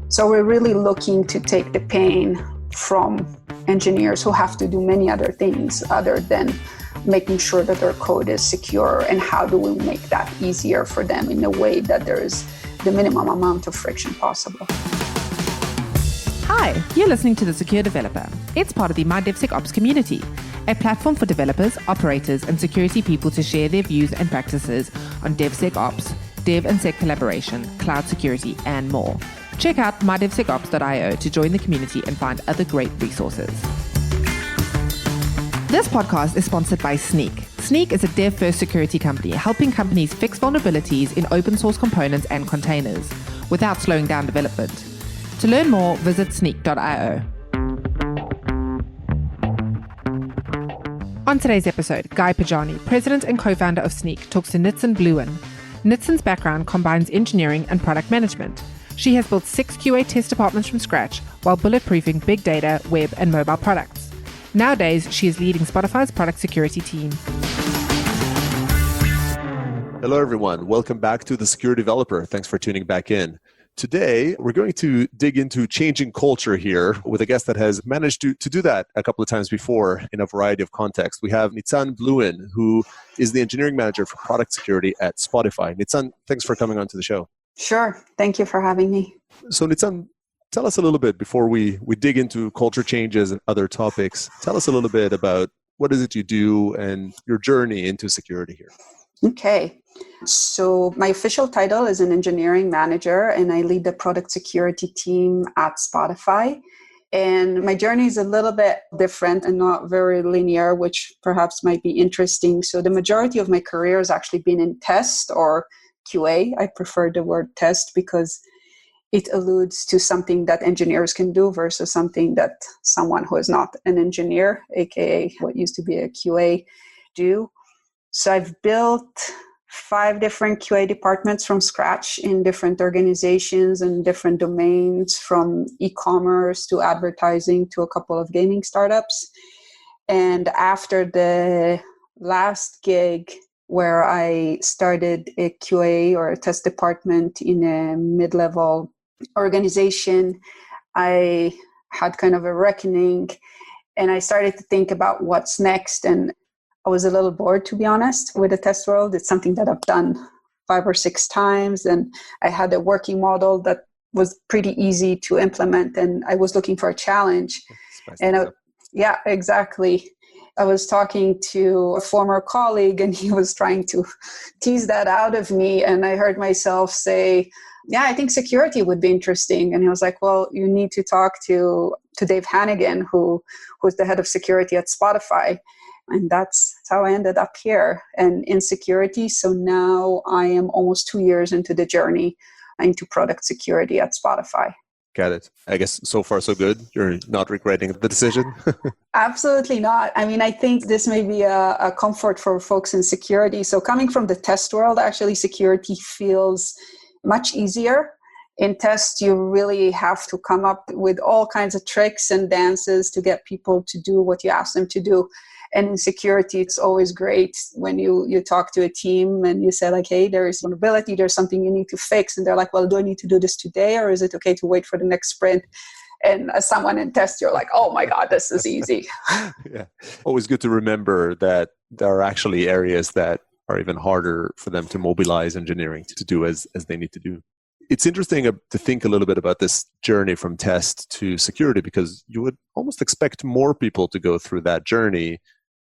So we're really looking to take the pain from engineers who have to do many other things other than making sure that their code is secure, and how do we make that easier for them in a way that there is the minimum amount of friction possible. Hi, you're listening to The Secure Developer. It's part of the MyDevSecOps community, a platform for developers, operators, and security people to share their views and practices on DevSecOps, Dev and Sec collaboration, cloud security, and more. Check out mydevsecops.io to join the community and find other great resources. This podcast is sponsored by Snyk. Snyk is a dev-first security company helping companies fix vulnerabilities in open source components and containers without slowing down development. To learn more, visit snyk.io. On today's episode, Guy Podjarny, president and co-founder of Snyk, talks to Nitzan Blouin. Nitzan's background combines engineering and product management. She has built 6 QA test departments from scratch while bulletproofing big data, web, and mobile products. Nowadays, she is leading Spotify's product security team. Hello, everyone. Welcome back to The Secure Developer. Thanks for tuning back in. Today, we're going to dig into changing culture here with a guest that has managed to do that a couple of times before in a variety of contexts. We have Nitzan Blouin, who is the engineering manager for product security at Spotify. Nitzan, thanks for coming on to the show. Sure. Thank you for having me. So Nitzan, tell us a little bit before we dig into culture changes and other topics. Tell us a little bit about what is it you do and your journey into security here. Okay. So my official title is an engineering manager, and I lead the product security team at Spotify. And my journey is a little bit different and not very linear, which perhaps might be interesting. So the majority of my career has actually been in test or QA. I prefer the word test because it alludes to something that engineers can do versus something that someone who is not an engineer, aka what used to be a QA, do. So I've built 5 different QA departments from scratch in different organizations and different domains, from e-commerce to advertising to a couple of gaming startups. And after the last gig, where I started a QA or a test department in a mid-level organization, I had kind of a reckoning, and I started to think about what's next. And I was a little bored, to be honest, with the test world. It's something that I've done 5 or 6 times, and I had a working model that was pretty easy to implement, and I was looking for a challenge. Yeah, exactly. I was talking to a former colleague, and he was trying to tease that out of me, and I heard myself say, yeah, I think security would be interesting. And he was like, well, you need to talk to Dave Hannigan, who's the head of security at Spotify. And that's how I ended up here and in security. So now I am almost 2 years into the journey into product security at Spotify. Got it. I guess so far so good. You're not regretting the decision? Absolutely not. I mean, I think this may be a comfort for folks in security. So coming from the test world, actually security feels much easier. In test, you really have to come up with all kinds of tricks and dances to get people to do what you ask them to do. And in security, it's always great when you talk to a team and you say like, hey, there is vulnerability, there's something you need to fix. And they're like, well, do I need to do this today, or is it okay to wait for the next sprint? And as someone in test, you're like, oh my God, this is easy. Yeah. Always good to remember that there are actually areas that are even harder for them to mobilize engineering to do as they need to do. It's interesting to think a little bit about this journey from test to security, because you would almost expect more people to go through that journey,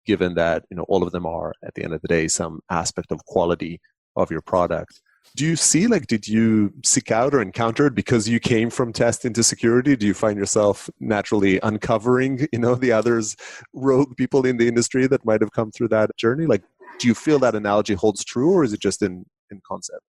given that all of them are, at the end of the day, some aspect of quality of your product. Do you see, did you seek out or encounter it because you came from test into security? Do you find yourself naturally uncovering, the others, rogue people in the industry that might have come through that journey? Do you feel that analogy holds true, or is it just in concept?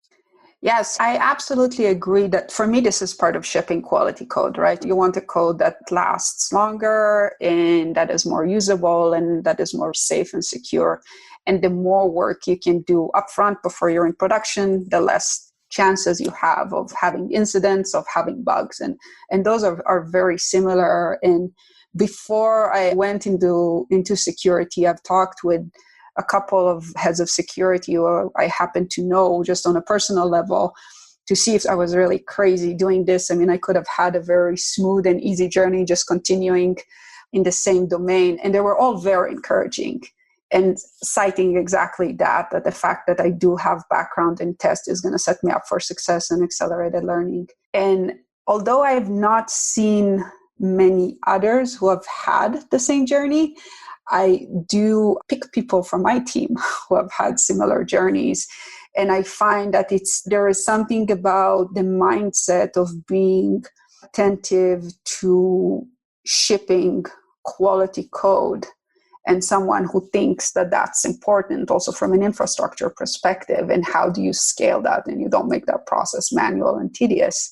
Yes, I absolutely agree that for me, this is part of shipping quality code, right? You want a code that lasts longer and that is more usable and that is more safe and secure. And the more work you can do upfront before you're in production, the less chances you have of having incidents, of having bugs. And those are very similar. And before I went into security, I've talked with a couple of heads of security who I happen to know just on a personal level. to see if I was really crazy doing this. I mean, I could have had a very smooth and easy journey just continuing in the same domain. And they were all very encouraging and citing exactly that the fact that I do have background in test is going to set me up for success and accelerated learning. And although I've not seen many others who have had the same journey, I do pick people from my team who have had similar journeys. And I find that there is something about the mindset of being attentive to shipping quality code and someone who thinks that that's important also from an infrastructure perspective. And how do you scale that and you don't make that process manual and tedious?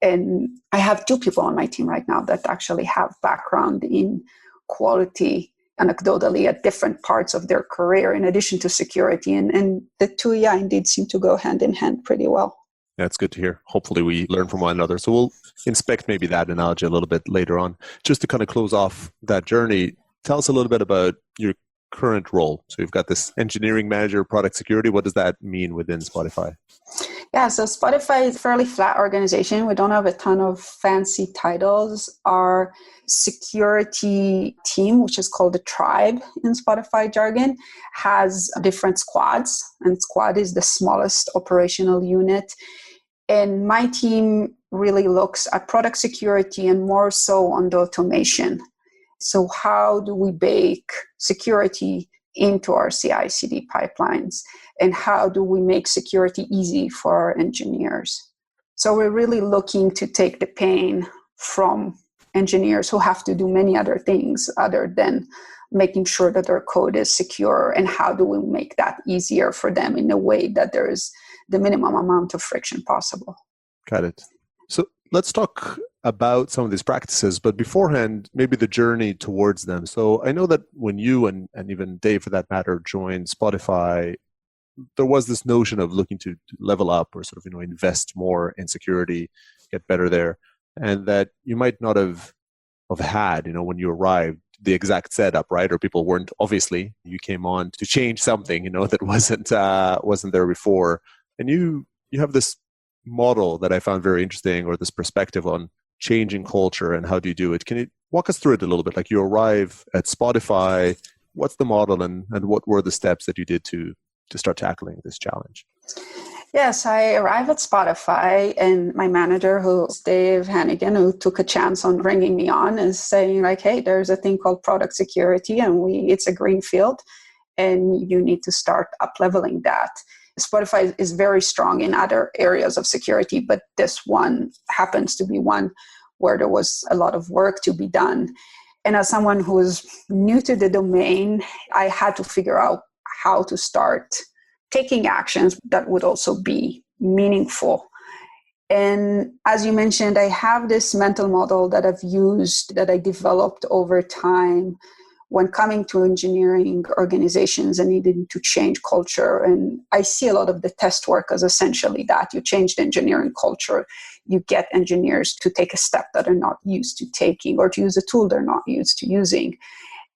And I have 2 people on my team right now that actually have background in quality anecdotally at different parts of their career in addition to security. And the 2, indeed seem to go hand in hand pretty well. That's good to hear. Hopefully we learn from one another. So we'll inspect maybe that analogy a little bit later on. Just to kind of close off that journey, tell us a little bit about your current role. So you've got this engineering manager, product security. What does that mean within Spotify? Yeah, so Spotify is a fairly flat organization. We don't have a ton of fancy titles. Our security team, which is called the tribe in Spotify jargon, has different squads. And squad is the smallest operational unit. And my team really looks at product security and more so on the automation. So how do we bake security into our CI/CD pipelines? And how do we make security easy for our engineers? So we're really looking to take the pain from engineers who have to do many other things other than making sure that their code is secure. And how do we make that easier for them in a way that there is the minimum amount of friction possible? Got it. So let's talk about some of these practices, but beforehand, maybe the journey towards them. So I know that when you and even Dave, for that matter, joined Spotify, there was this notion of looking to level up or sort of, invest more in security, get better there, and that you might not have had, when you arrived, the exact setup, right? Or people weren't, obviously, you came on to change something, that wasn't there before. And you have this model that I found very interesting, or this perspective on changing culture and how do you do it. Can you walk us through it a little bit? Like you arrive at Spotify, what's the model and what were the steps that you did to start tackling this challenge? Yes, I arrived at Spotify and my manager, who's Dave Hannigan, who took a chance on bringing me on, is saying like, hey, there's a thing called product security and it's a green field and you need to start up-leveling that. Spotify is very strong in other areas of security, but this one happens to be one where there was a lot of work to be done. And as someone who is new to the domain, I had to figure out how to start taking actions that would also be meaningful. And as you mentioned, I have this mental model that I've used, that I developed over time when coming to engineering organizations and needing to change culture. And I see a lot of the test work as essentially that. You change the engineering culture, you get engineers to take a step that they're not used to taking, or to use a tool they're not used to using,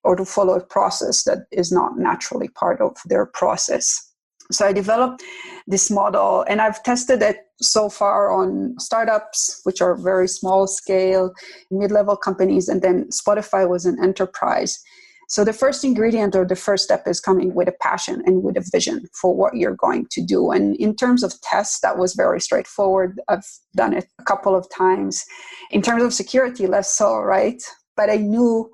or to follow a process that is not naturally part of their process. So I developed this model and I've tested it so far on startups, which are very small scale, mid-level companies, and then Spotify was an enterprise. So the first ingredient or the first step is coming with a passion and with a vision for what you're going to do. And in terms of tests, that was very straightforward. I've done it a couple of times. In terms of security, less so, right? But I knew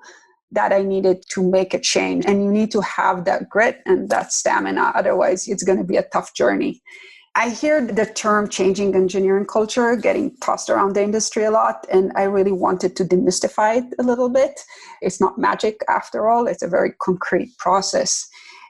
that I needed to make a change, and you need to have that grit and that stamina. Otherwise, it's going to be a tough journey. I hear the term changing engineering culture getting tossed around the industry a lot, and I really wanted to demystify it a little bit. It's not magic after all. It's a very concrete process.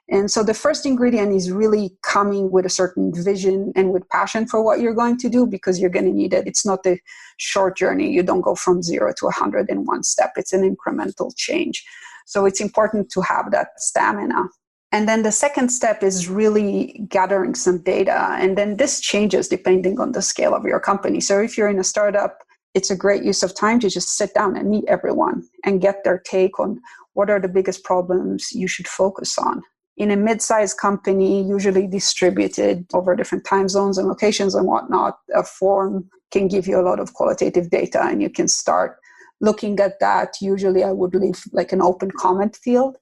And so the first ingredient is really coming with a certain vision and with passion for what you're going to do, because you're going to need it. It's not a short journey. You don't go from 0 to 100 in one step. It's an incremental change. So it's important to have that stamina. And then the second step is really gathering some data. And then this changes depending on the scale of your company. So if you're in a startup, it's a great use of time to just sit down and meet everyone and get their take on what are the biggest problems you should focus on. In a mid-sized company, usually distributed over different time zones and locations and whatnot, a form can give you a lot of qualitative data, and you can start looking at that. Usually I would leave like an open comment field.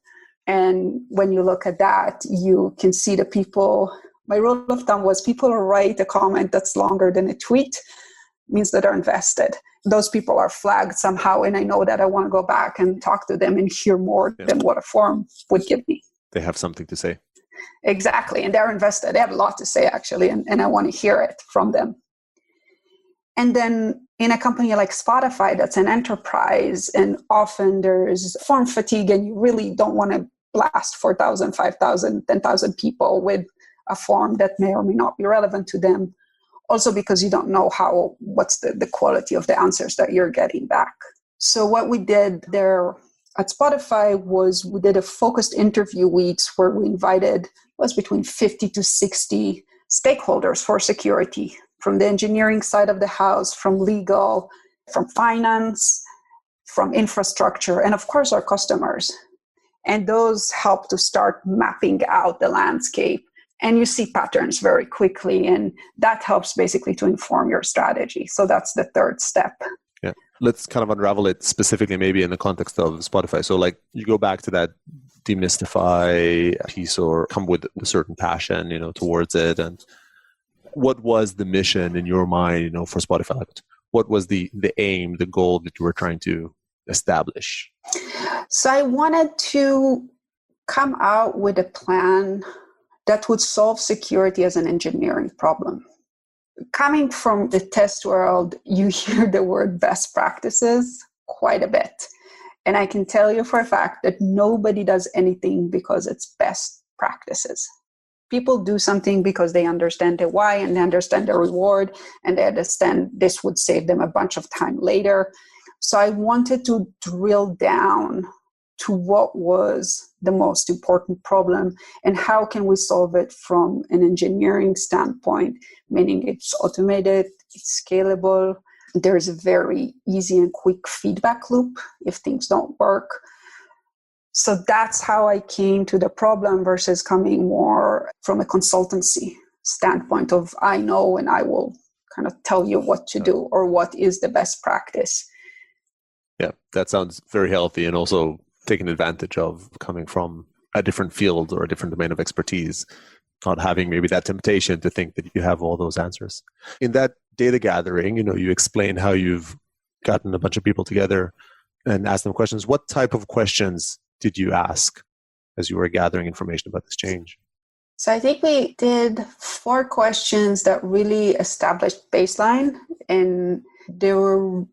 And when you look at that, you can see the people. My rule of thumb was people who write a comment that's longer than a tweet means that they're invested. Those people are flagged somehow, and I know that I want to go back and talk to them and hear more than what a form would give me. They have something to say. Exactly. And they're invested. They have a lot to say, actually, and I want to hear it from them. And then in a company like Spotify, that's an enterprise, and often there's form fatigue, and you really don't want to blast 4,000, 5,000, 10,000 people with a form that may or may not be relevant to them. Also because you don't know what's the quality of the answers that you're getting back. So what we did there at Spotify was we did a focused interview weeks where we invited between 50 to 60 stakeholders for security, from the engineering side of the house, from legal, from finance, from infrastructure, and of course our customers. And those help to start mapping out the landscape. And you see patterns very quickly, and that helps basically to inform your strategy. So that's the third step. Yeah. Let's kind of unravel it specifically maybe in the context of Spotify. So like you go back to that demystify piece or come with a certain passion, towards it. And what was the mission in your mind, for Spotify? What was the aim, the goal that you were trying to establish? So I wanted to come out with a plan that would solve security as an engineering problem. Coming from the test world, you hear the word best practices quite a bit. And I can tell you for a fact that nobody does anything because it's best practices. People do something because they understand the why and they understand the reward and they understand this would save them a bunch of time later. So I wanted to drill down to what was the most important problem and how can we solve it from an engineering standpoint, meaning it's automated, it's scalable, there's a very easy and quick feedback loop if things don't work. So that's how I came to the problem versus coming more from a consultancy standpoint of I know and I will kind of tell you what to do or what is the best practice. Yeah, that sounds very healthy and also taking advantage of coming from a different field or a different domain of expertise, not having maybe that temptation to think that you have all those answers. In that data gathering, you explain how you've gotten a bunch of people together and asked them questions. What type of questions did you ask as you were gathering information about this change? So I think we did 4 questions that really established baseline, and they were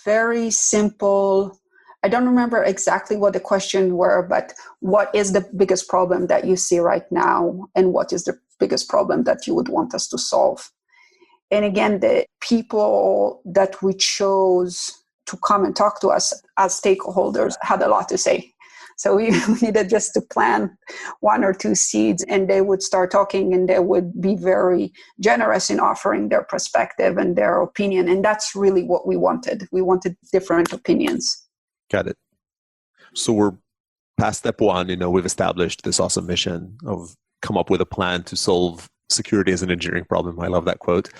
very simple. I don't remember exactly what the questions were, but what is the biggest problem that you see right now? And what is the biggest problem that you would want us to solve? And again, the people that we chose to come and talk to us as stakeholders had a lot to say. So we needed just to plant 1 or 2 seeds and they would start talking and they would be very generous in offering their perspective and their opinion. And that's really what we wanted. We wanted different opinions. Got it. So we're past step 1, we've established this awesome mission of come up with a plan to solve security as an engineering problem. I love that quote.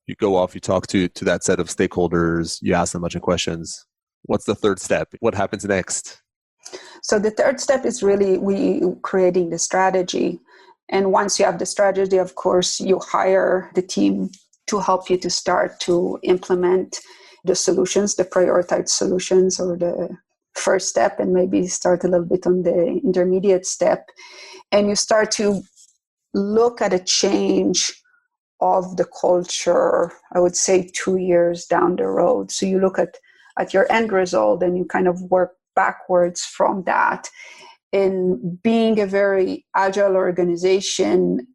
You go off, you talk to that set of stakeholders, you ask them a bunch of questions. What's the third step? What happens next? So the third step is really we creating the strategy. And once you have the strategy, of course, you hire the team to help you to start to implement the solutions, the prioritized solutions, or the first step, and maybe start a little bit on the intermediate step. And you start to look at a change of the culture, I would say 2 years down the road. So you look at your end result and you kind of work backwards from that. In being a very agile organization,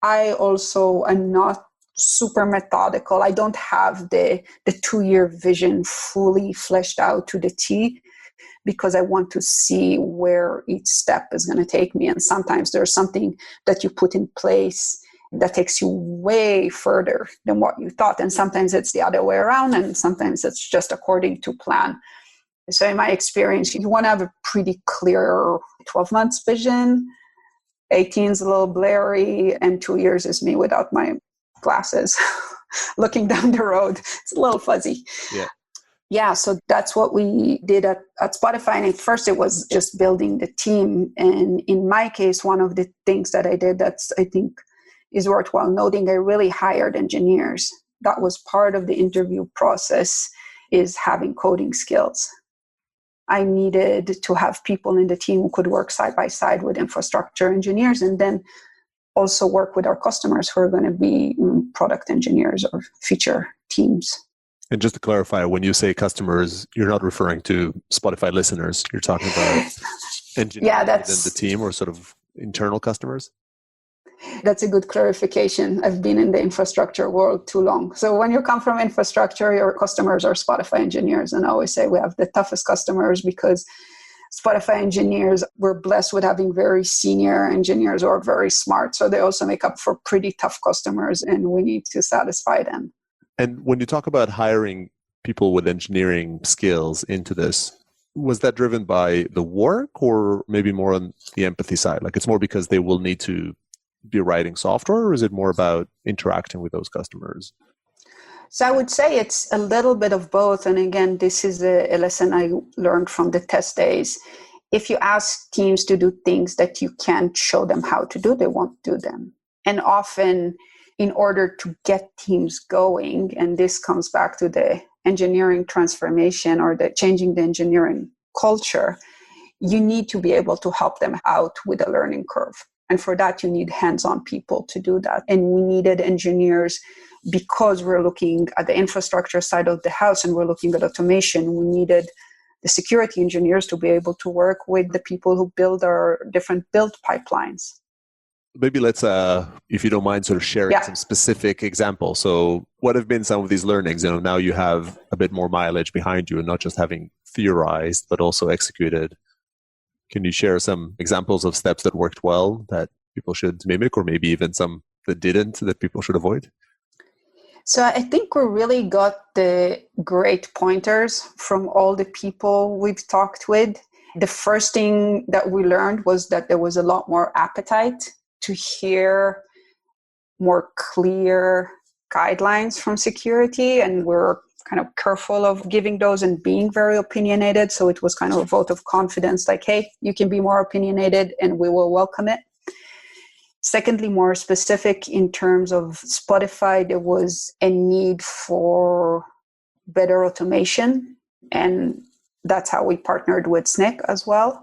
I also am not super methodical. I don't have the 2-year vision fully fleshed out to the T because I want to see where each step is going to take me. And sometimes there's something that you put in place that takes you way further than what you thought. And sometimes it's the other way around, and sometimes it's just according to plan. So in my experience, you want to have a pretty clear 12 months vision, 18 is a little blurry, and 2 years is me without my glasses looking down the road. It's a little fuzzy. Yeah. Yeah, so that's what we did at Spotify. And at first it was just building the team. And in my case, one of the things that I did that's, I think, is worthwhile noting, I really hired engineers. That was part of the interview process, is having coding skills. I needed to have people in the team who could work side by side with infrastructure engineers, and then also work with our customers who are going to be product engineers or feature teams. And just to clarify, when you say customers, you're not referring to Spotify listeners. You're talking about engineers within the team, or sort of internal customers? That's a good clarification. I've been in the infrastructure world too long. So when you come from infrastructure, your customers are Spotify engineers. And I always say we have the toughest customers because Spotify engineers, we're blessed with having very senior engineers who are very smart. So they also make up for pretty tough customers, and we need to satisfy them. And when you talk about hiring people with engineering skills into this, was that driven by the work, or maybe more on the empathy side? Like, it's more because they will need to be writing software, or is it more about interacting with those customers? So I would say it's a little bit of both. And again, this is a lesson I learned from the test days. If you ask teams to do things that you can't show them how to do, they won't do them. And often, in order to get teams going, and this comes back to the engineering transformation or the changing the engineering culture, you need to be able to help them out with a learning curve. And for that, you need hands-on people to do that. And we needed engineers because we're looking at the infrastructure side of the house and we're looking at automation. We needed the security engineers to be able to work with the people who build our different build pipelines. Maybe let's, if you don't mind, sort of sharing some specific examples. So what have been some of these learnings? You know, now you have a bit more mileage behind you and not just having theorized, but also executed. Can you share some examples of steps that worked well that people should mimic, or maybe even some that didn't, that people should avoid? So I think we really got the great pointers from all the people we've talked with. The first thing that we learned was that there was a lot more appetite to hear more clear guidelines from security, and we're kind of careful of giving those and being very opinionated. So it was kind of a vote of confidence, like, hey, you can be more opinionated and we will welcome it. Secondly, more specific in terms of Spotify, there was a need for better automation, and that's how we partnered with SNCC as well.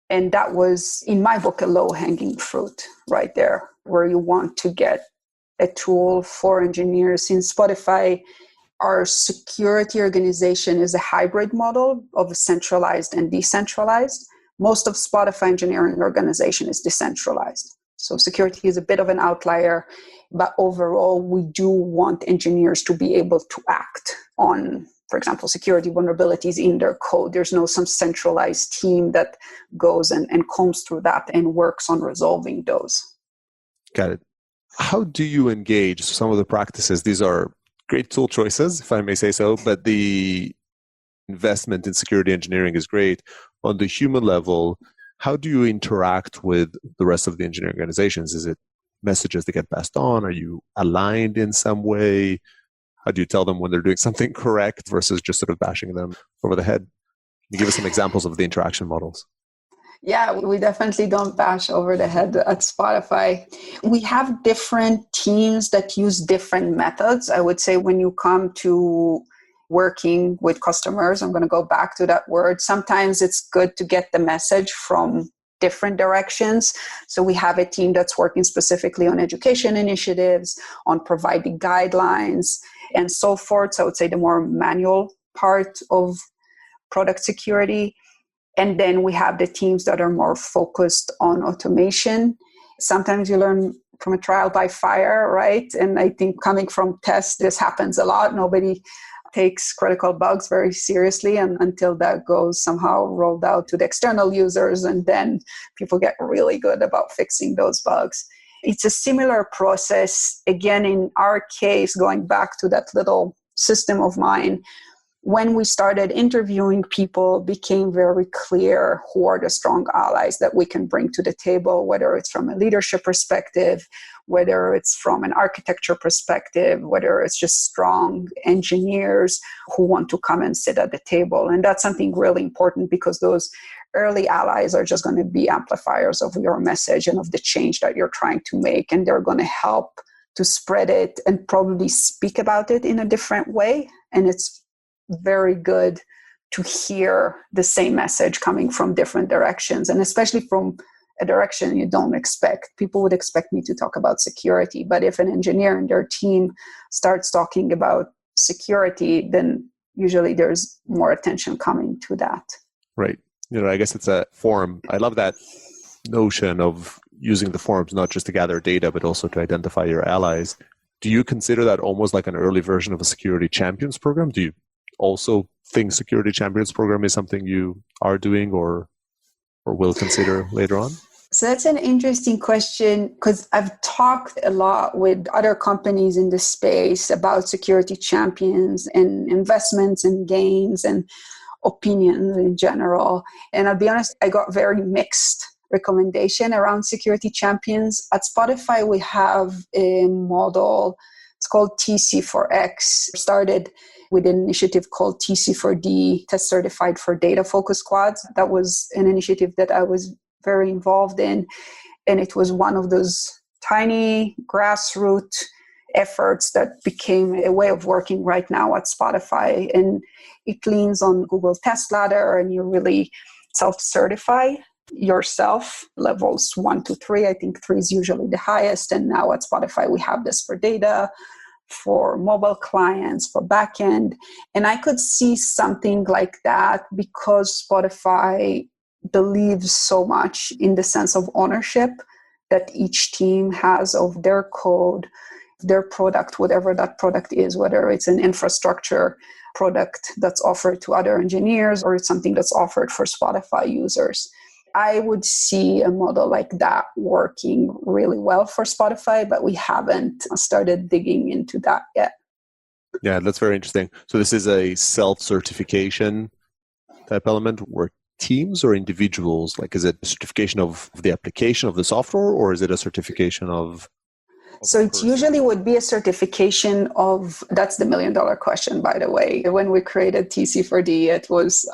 And that was, in my book, a low-hanging fruit right there, where you want to get a tool for engineers. In Spotify, our security organization is a hybrid model of centralized and decentralized. Most of Spotify engineering organization is decentralized. So security is a bit of an outlier, but overall, we do want engineers to be able to act on, for example, security vulnerabilities in their code. There's no some centralized team that goes and combs through that and works on resolving those. Got it. How do you engage some of the practices? These are great tool choices, if I may say so, but the investment in security engineering is great. On the human level, how do you interact with the rest of the engineering organizations? Is it messages that get passed on? Are you aligned in some way? How do you tell them when they're doing something correct versus just sort of bashing them over the head? Can you give us some examples of the interaction models? Yeah, we definitely don't bash over the head at Spotify. We have different teams that use different methods. I would say when you come to working with customers, I'm going to go back to that word. Sometimes it's good to get the message from different directions. So we have a team that's working specifically on education initiatives, on providing guidelines, and so forth. So I would say the more manual part of product security. And then we have the teams that are more focused on automation. Sometimes you learn from a trial by fire, right? And I think coming from tests, this happens a lot. Nobody takes critical bugs very seriously until that goes somehow rolled out to the external users. And then people get really good about fixing those bugs. It's a similar process. Again, in our case, going back to that little system of mine, when we started interviewing people, became very clear who are the strong allies that we can bring to the table, whether it's from a leadership perspective, whether it's from an architecture perspective, whether it's just strong engineers who want to come and sit at the table. And that's something really important, because those early allies are just going to be amplifiers of your message and of the change that you're trying to make. And they're going to help to spread it and probably speak about it in a different way. And it's very good to hear the same message coming from different directions, and especially from a direction you don't expect. People would expect me to talk about security, but if an engineer in their team starts talking about security, then usually there's more attention coming to that. Right. I guess it's a forum. I love that notion of using the forums not just to gather data, but also to identify your allies. Do you consider that almost like an early version of a security champions program? Do you also think security champions program is something you are doing or will consider later on? So that's an interesting question, because I've talked a lot with other companies in this space about security champions and investments and gains and opinions in general. And I'll be honest, I got very mixed recommendation around security champions. At Spotify, we have a model. It's called TC4X. Started with an initiative called TC4D, Test Certified for Data Focus Squads. That was an initiative that I was very involved in. And it was one of those tiny grassroots efforts that became a way of working right now at Spotify. And it leans on Google Test Ladder, and you really self-certify yourself, levels 1 to 3. I think 3 is usually the highest. And now at Spotify, we have this for data, for mobile clients, for backend. And I could see something like that because Spotify believes so much in the sense of ownership that each team has of their code, their product, whatever that product is, whether it's an infrastructure product that's offered to other engineers or it's something that's offered for Spotify users. I would see a model like that working really well for Spotify, but we haven't started digging into that yet. Yeah, that's very interesting. So this is a self-certification type element where teams or individuals, like is it a certification of the application of the software, or is it a certification of so it usually would be a certification of, that's the $1 million question, by the way. When we created TC4D, it was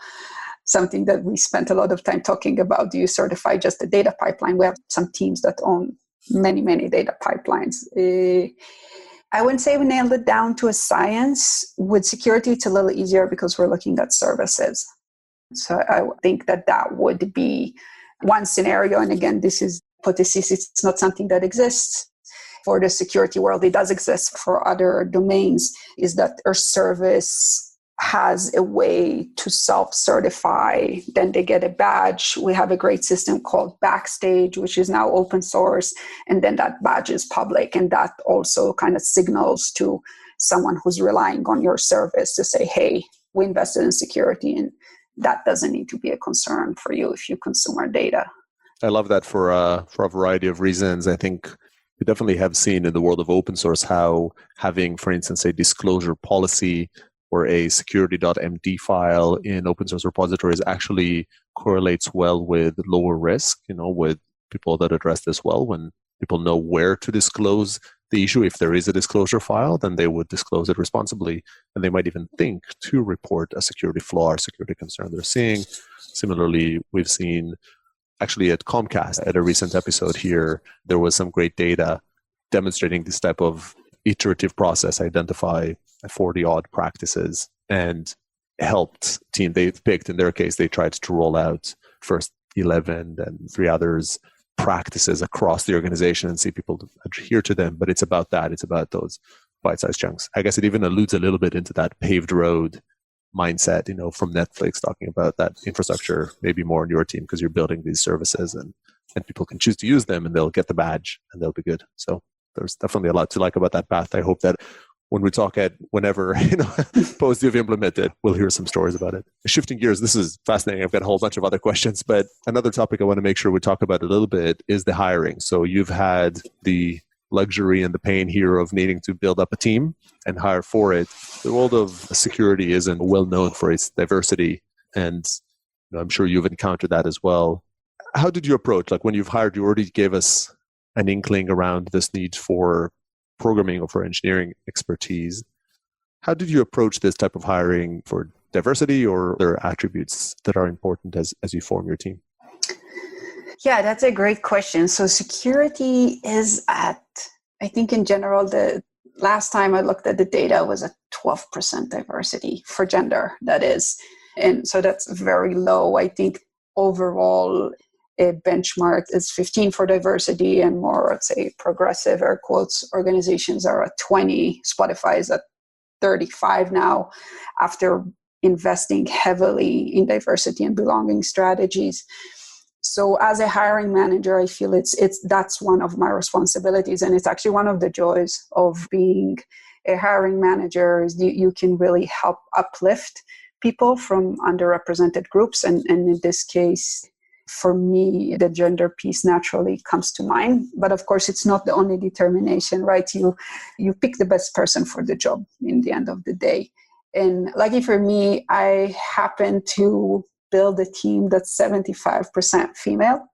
something that we spent a lot of time talking about. Do you certify just the data pipeline? We have some teams that own many, many data pipelines. I wouldn't say we nailed it down to a science. With security, it's a little easier because we're looking at services. So I think that would be one scenario. And again, this is hypothesis. It's not something that exists. For the security world, it does exist for other domains, is that our service has a way to self-certify. Then they get a badge. We have a great system called Backstage, which is now open source. And then that badge is public. And that also kind of signals to someone who's relying on your service to say, hey, we invested in security, and that doesn't need to be a concern for you if you consume our data. I love that for a variety of reasons. I think we definitely have seen in the world of open source how having, for instance, a disclosure policy or a security.md file in open source repositories actually correlates well with lower risk, with people that address this well. When people know where to disclose the issue, if there is a disclosure file, then they would disclose it responsibly. And they might even think to report a security flaw or security concern they're seeing. Similarly, we've seen actually at Comcast, at a recent episode here, there was some great data demonstrating this type of iterative process, identify 40-odd practices, and helped team. They picked, in their case, they tried to roll out first 11 and 3 others practices across the organization and see people adhere to them. But it's about that. It's about those bite-sized chunks. I guess it even alludes a little bit into that paved road mindset, from Netflix, talking about that infrastructure, maybe more in your team because you're building these services and people can choose to use them and they'll get the badge and they'll be good. So there's definitely a lot to like about that path. I hope that when we talk at whenever, post you've implemented, we'll hear some stories about it. Shifting gears, this is fascinating. I've got a whole bunch of other questions, but another topic I want to make sure we talk about a little bit is the hiring. So you've had the luxury and the pain here of needing to build up a team and hire for it. The world of security isn't well known for its diversity, and I'm sure you've encountered that as well. How did you approach, like when you've hired, you already gave us an inkling around this need for programming or for engineering expertise. How did you approach this type of hiring for diversity or other attributes that are important as you form your team? Yeah, that's a great question. So security is at, I think in general, the last time I looked at the data was at 12% diversity for gender, that is. And so that's very low. I think overall a benchmark is 15 for diversity, and more, let's say, progressive, air quotes, organizations are at 20. Spotify is at 35 now after investing heavily in diversity and belonging strategies. So as a hiring manager, I feel that's one of my responsibilities, and it's actually one of the joys of being a hiring manager is you can really help uplift people from underrepresented groups. And in this case, for me, the gender piece naturally comes to mind. But of course, it's not the only determination, right? You pick the best person for the job in the end of the day. And lucky for me, I happen to build a team that's 75% female.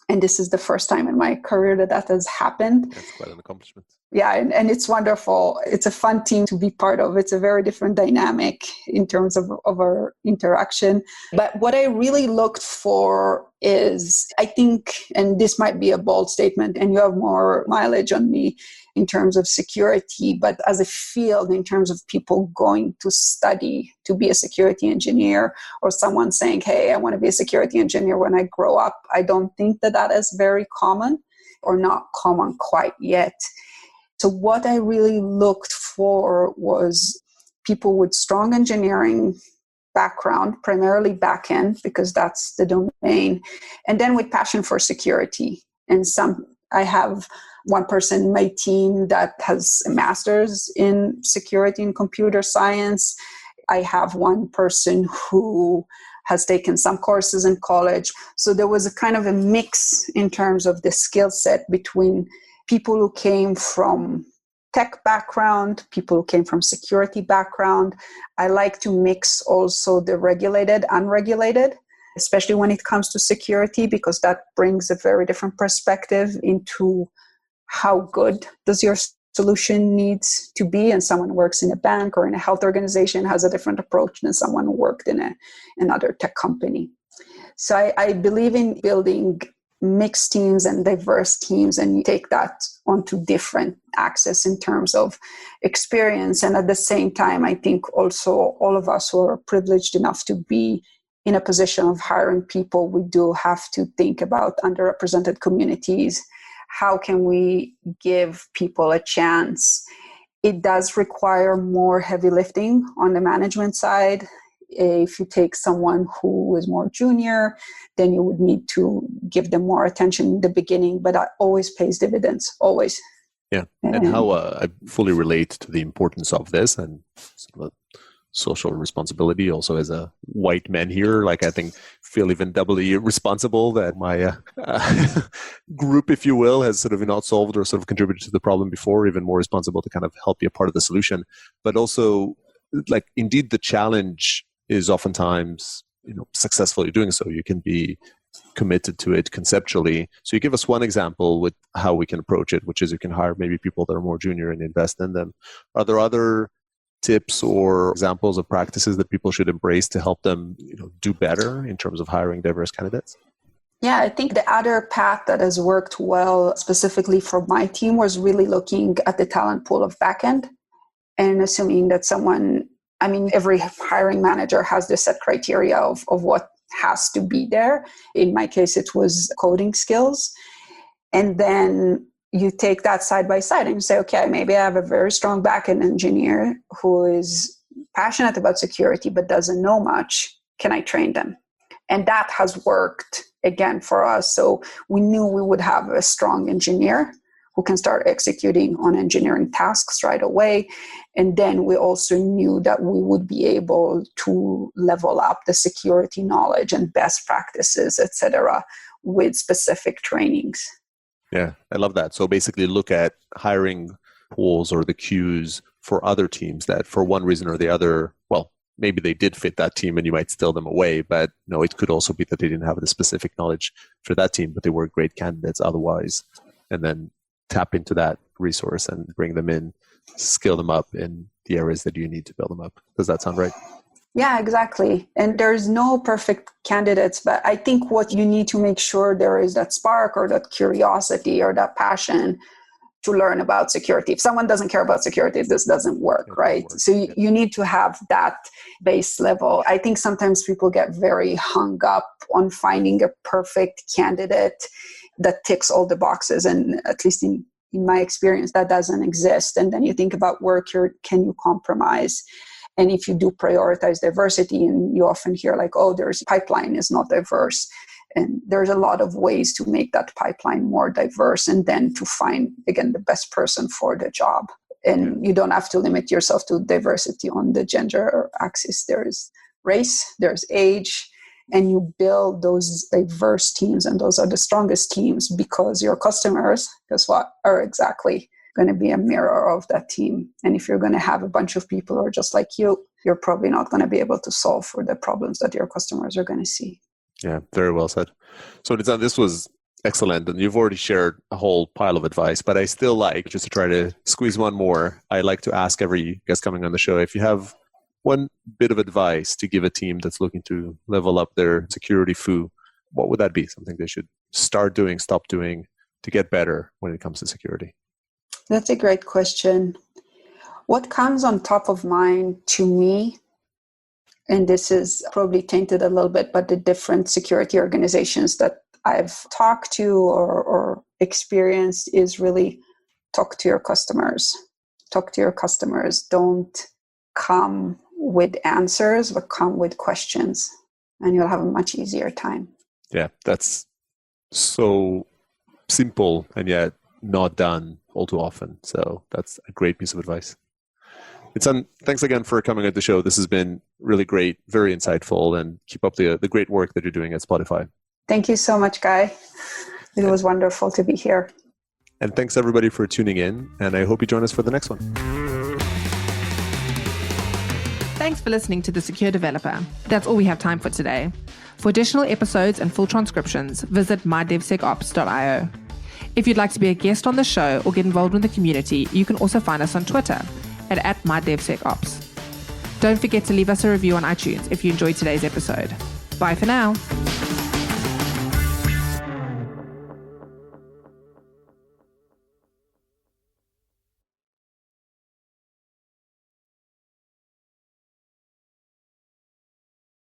And this is the first time in my career that has happened. That's quite an accomplishment. Yeah, and it's wonderful. It's a fun team to be part of. It's a very different dynamic in terms of our interaction. But what I really looked for is, I think, and this might be a bold statement, and you have more mileage on me in terms of security, but as a field, in terms of people going to study to be a security engineer, or someone saying, hey, I want to be a security engineer when I grow up, I don't think that is very common, or not common quite yet. So what I really looked for was people with strong engineering background, primarily backend, because that's the domain, and then with passion for security. And I have one person in my team that has a master's in security and computer science. I have one person who has taken some courses in college. So there was a kind of a mix in terms of the skill set between people who came from tech background, people who came from security background. I like to mix also the regulated, unregulated, especially when it comes to security, because that brings a very different perspective into how good does your solution needs to be. And someone who works in a bank or in a health organization has a different approach than someone who worked in another tech company. So I believe in building mixed teams and diverse teams, and you take that onto different axes in terms of experience. And at the same time, I think also all of us who are privileged enough to be in a position of hiring people, we do have to think about underrepresented communities. How can we give people a chance? It does require more heavy lifting on the management side. If you take someone who is more junior, then you would need to give them more attention in the beginning, but that always pays dividends, always. Yeah, and how I fully relate to the importance of this and sort of a social responsibility also as a white man here. Like I think feel even doubly responsible that my group, if you will, has sort of not solved or sort of contributed to the problem before, even more responsible to kind of help be a part of the solution. But also, like, indeed, the challenge is oftentimes, successfully doing so. You can be committed to it conceptually. So you give us one example with how we can approach it, which is you can hire maybe people that are more junior and invest in them. Are there other tips or examples of practices that people should embrace to help them, do better in terms of hiring diverse candidates? Yeah, I think the other path that has worked well specifically for my team was really looking at the talent pool of backend and assuming that every hiring manager has the set criteria of what has to be there. In my case, it was coding skills. And then you take that side by side and you say, okay, maybe I have a very strong backend engineer who is passionate about security but doesn't know much. Can I train them? And that has worked again for us. So we knew we would have a strong engineer who can start executing on engineering tasks right away. And then we also knew that we would be able to level up the security knowledge and best practices, etc., with specific trainings. Yeah, I love that. So basically look at hiring pools or the queues for other teams that for one reason or the other, well, maybe they did fit that team and you might steal them away, but no, it could also be that they didn't have the specific knowledge for that team, but they were great candidates otherwise. And then tap into that resource and bring them in, skill them up in the areas that you need to build them up. Does that sound right? Yeah, exactly. And there's no perfect candidates, but I think what you need to make sure there is that spark or that curiosity or that passion to learn about security. If someone doesn't care about security, this doesn't work, right? So you need to have that base level. I think sometimes people get very hung up on finding a perfect candidate that ticks all the boxes. And at least in my experience, that doesn't exist. And then you think about where can you compromise? And if you do prioritize diversity, and you often hear like, oh, there's pipeline is not diverse. And there's a lot of ways to make that pipeline more diverse and then to find, again, the best person for the job. And you don't have to limit yourself to diversity on the gender axis. There's race, there's age, and you build those diverse teams. And those are the strongest teams because your customers, guess what, are exactly going to be a mirror of that team. And if you're going to have a bunch of people who are just like you, you're probably not going to be able to solve for the problems that your customers are going to see. Yeah, very well said. So Nitzan, this was excellent. And you've already shared a whole pile of advice, but I still like, just to try to squeeze one more, I like to ask every guest coming on the show, if you have one bit of advice to give a team that's looking to level up their security foo, what would that be? Something they should start doing, stop doing to get better when it comes to security? That's a great question. What comes on top of mind to me, and this is probably tainted a little bit, but the different security organizations that I've talked to or experienced is really talk to your customers. Talk to your customers. Don't come with answers, but come with questions, and you'll have a much easier time. Yeah, that's so simple and yet not done all too often. So that's a great piece of advice. Nitzan, thanks again for coming on the show. This has been really great, very insightful, and keep up the great work that you're doing at Spotify. Thank you so much, Guy. It was wonderful to be here. And thanks everybody for tuning in, and I hope you join us for the next one. Thanks for listening to The Secure Developer. That's all we have time for today. For additional episodes and full transcriptions, visit mydevsecops.io. If you'd like to be a guest on the show or get involved in the community, you can also find us on Twitter at mydevsecops. Don't forget to leave us a review on iTunes if you enjoyed today's episode. Bye for now.